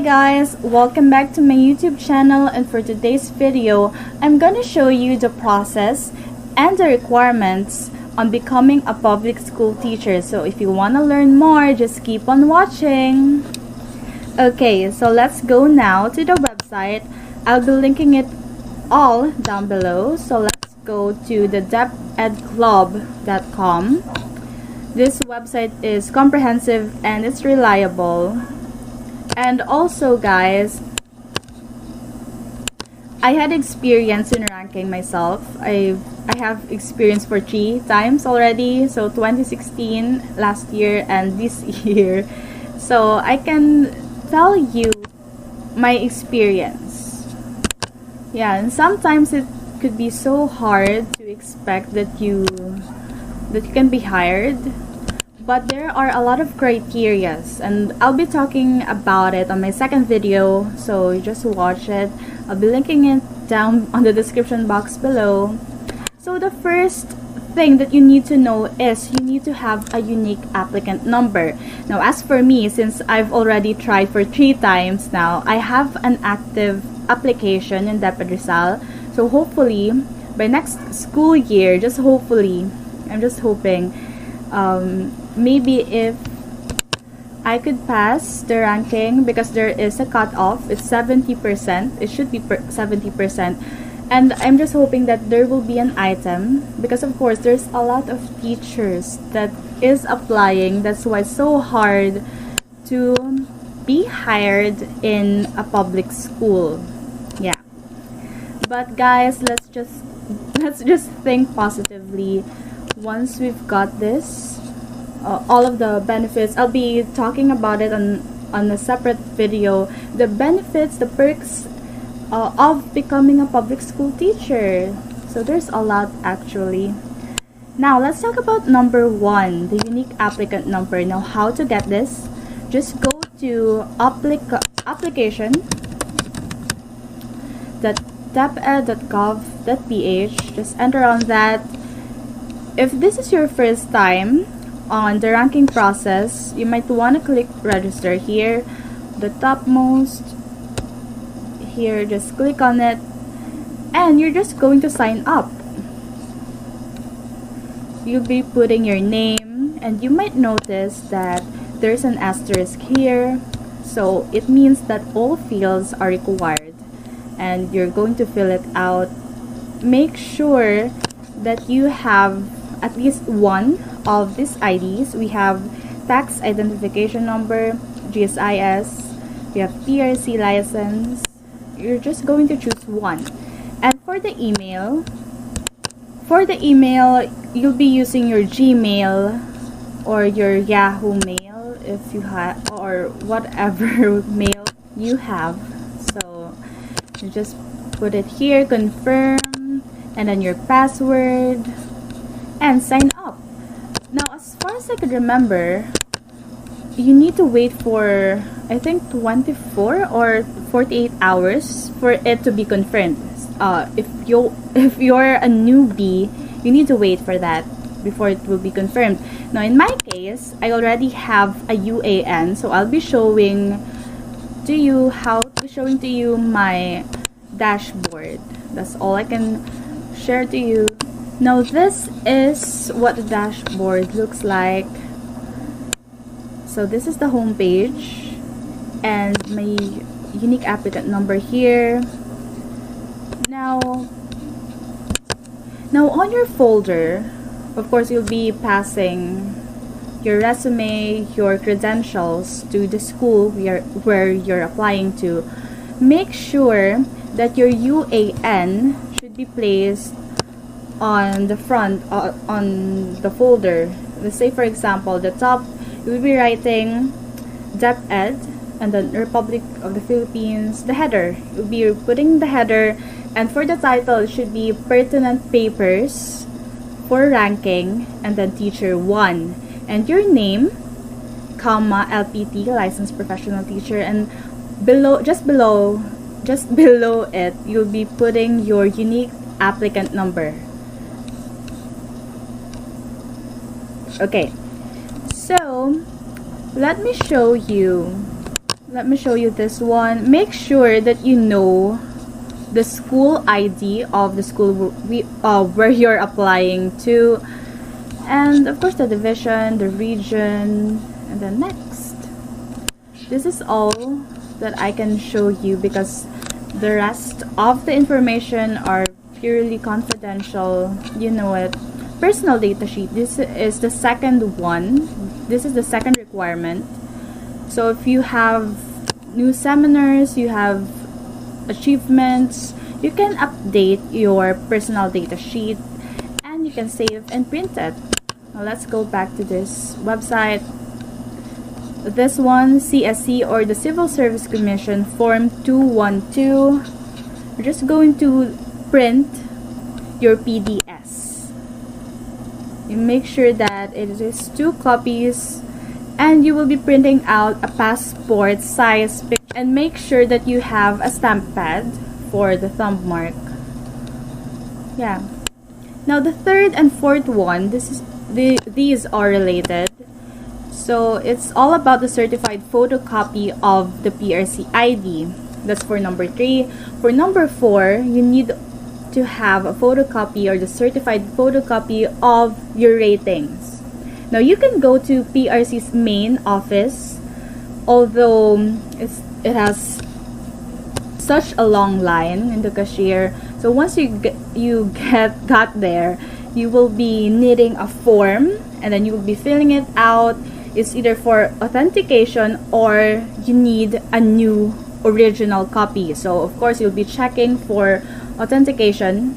guys, welcome back to my YouTube channel, and for today's video, I'm gonna show you the process and the requirements on becoming a public school teacher. So if you wanna learn more, just keep on watching. Okay, so let's go now to the website. I'll be linking it all down below. So let's go to the DepEdClub.com. This website is comprehensive and it's reliable. And also guys, I had experience in ranking myself. I have experience for 3 times already, so 2016 last year and this year, so I can tell you my experience. Yeah, and sometimes it could be so hard to expect that you can be hired. But there are a lot of criterias, and I'll be talking about it on my second video, so you just watch it. I'll be linking it down on the description box below. So the first thing that you need to know is you need to have a unique applicant number. Now as for me, since I've already tried for 3 times now, I have an active application in DepEd Rizal. So hopefully by next school year, just hopefully, I'm just hoping, maybe if I could pass the ranking, because there is a cutoff, it's 70%, it should be 70%, and I'm just hoping that there will be an item, because of course there's a lot of teachers that is applying. That's why it's so hard to be hired in a public school. Yeah, but guys, let's just think positively. Once we've got this, all of the benefits, I'll be talking about it on a separate video. The benefits, the perks of becoming a public school teacher. So there's a lot actually. Now let's talk about number 1, the unique applicant number. Now how to get this? Just go to application.deped.gov.ph. Just enter on that. If this is your first time on the ranking process, you might want to click register here, the topmost here. Just click on it and you're just going to sign up. You'll be putting your name, and you might notice that there's an asterisk here, so it means that all fields are required and you're going to fill it out. Make sure that you have at least one of these IDs. We have tax identification number, GSIS, we have PRC license. You're just going to choose one. And for the email, you'll be using your Gmail or your Yahoo mail if you have, or whatever mail you have. So you just put it here, confirm, and then your password, and sign up. Now as far as I could remember, you need to wait for I think 24 or 48 hours for it to be confirmed. If you're a newbie, you need to wait for that before it will be confirmed. Now in my case, I already have a UAN, so I'll be showing to you my dashboard. That's all I can share to you. Now this is what the dashboard looks like. So this is the home page and my unique applicant number here. Now on your folder, of course, you'll be passing your resume, your credentials to the school where you're applying to. Make sure that your UAN should be placed on the front, on the folder. Let's say for example, the top, you'll be writing DepEd and then Republic of the Philippines. The header, you'll be putting the header, and for the title it should be pertinent papers for ranking, and then teacher 1, and your name, comma, LPT, licensed professional teacher, and just below it you'll be putting your unique applicant number. Okay, so let me show you Let me show you this one. Make sure that you know the school ID of the school where you're applying to, and of course the division, the region, and then next. This is all that I can show you because the rest of the information are purely confidential. You know it. Personal data sheet. This is the second one. This is the second requirement. So if you have new seminars, you have achievements, you can update your personal data sheet and you can save and print it. Now let's go back to this website. This one, CSC, or the Civil Service Commission Form 212. You're just going to print your PDS. You make sure that it is 2 copies, and you will be printing out a passport size picture, and make sure that you have a stamp pad for the thumb mark. Yeah. Now the third and fourth one, these are related. So it's all about the certified photocopy of the PRC ID. That's for number 3. For number 4, you need to have a photocopy or the certified photocopy of your ratings. Now you can go to PRC's main office, although it has such a long line in the cashier. So once you got there, you will be needing a form, and then you will be filling it out. It's either for authentication or you need a new original copy. So of course you'll be checking for authentication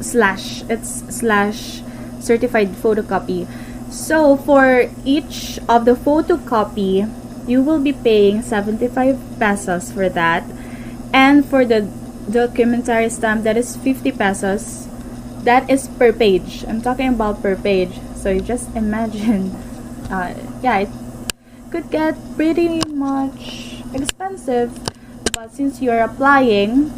slash certified photocopy. So for each of the photocopy, you will be paying 75 pesos for that. And for the documentary stamp, that is 50 pesos. That is per page. I'm talking about per page. So you just imagine, yeah, it could get pretty much expensive. But since you're applying,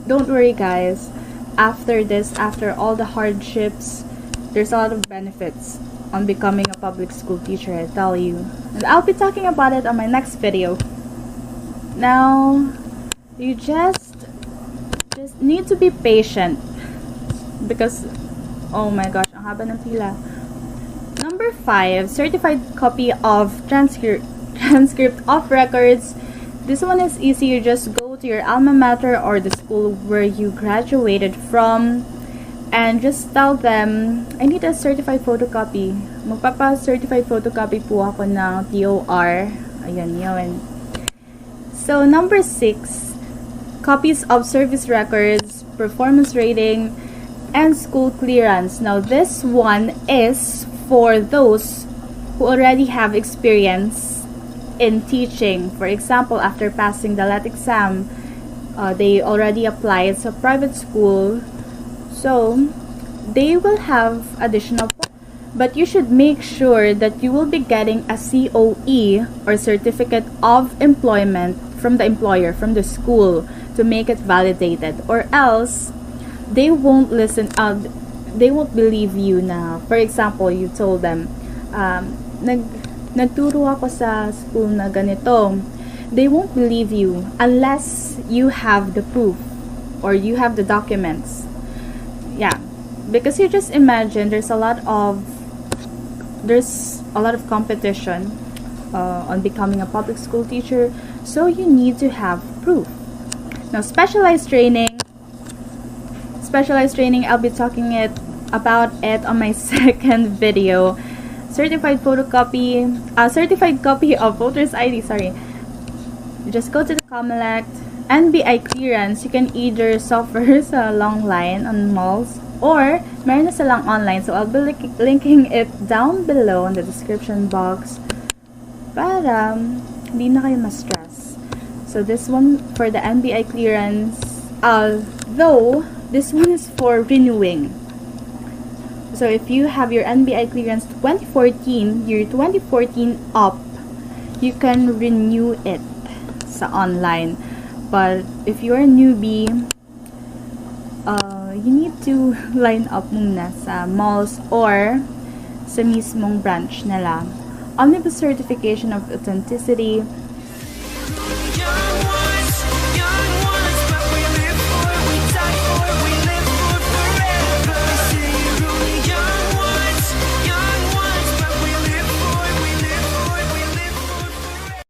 don't worry guys. After this, after all the hardships, there's a lot of benefits on becoming a public school teacher, I tell you. And I'll be talking about it on my next video. Now, you just need to be patient because, oh my gosh, ang haba ng pila. Number 5, certified copy of transcript of records. This one is easy. You just go to your alma mater or the school where you graduated from and just tell them, I need a certified photocopy. Magpapa-certified photocopy po ako ng TOR. Ayan yun. So number 6, copies of service records, performance rating, and school clearance. Now this one is for those who already have experience in teaching. For example, after passing the LET exam, they already applied to a private school, so they will have additional points. But you should make sure that you will be getting a COE or certificate of employment from the employer, from the school, to make it validated, or else they won't listen out. They won't believe you na, for example, you told them, nagturo ako sa school na ganito. They won't believe you unless you have the proof or you have the documents. Yeah, because you just imagine there's a lot of competition on becoming a public school teacher, so you need to have proof. Now specialized training, I'll be talking about it on my second video. Certified copy of voter's ID, sorry. You just go to the COMELEC. NBI clearance, you can either suffer sa long line on malls or meron na silang online. So I'll be linking it down below in the description box para hindi na kayo ma-stress. So this one for the NBI clearance, though this one is for renewing. So if you have your NBI clearance 2014, year 2014 up, you can renew it sa online. But if you're a newbie, you need to line up muna sa malls or sa mismong branch nila. Omnibus certification of authenticity.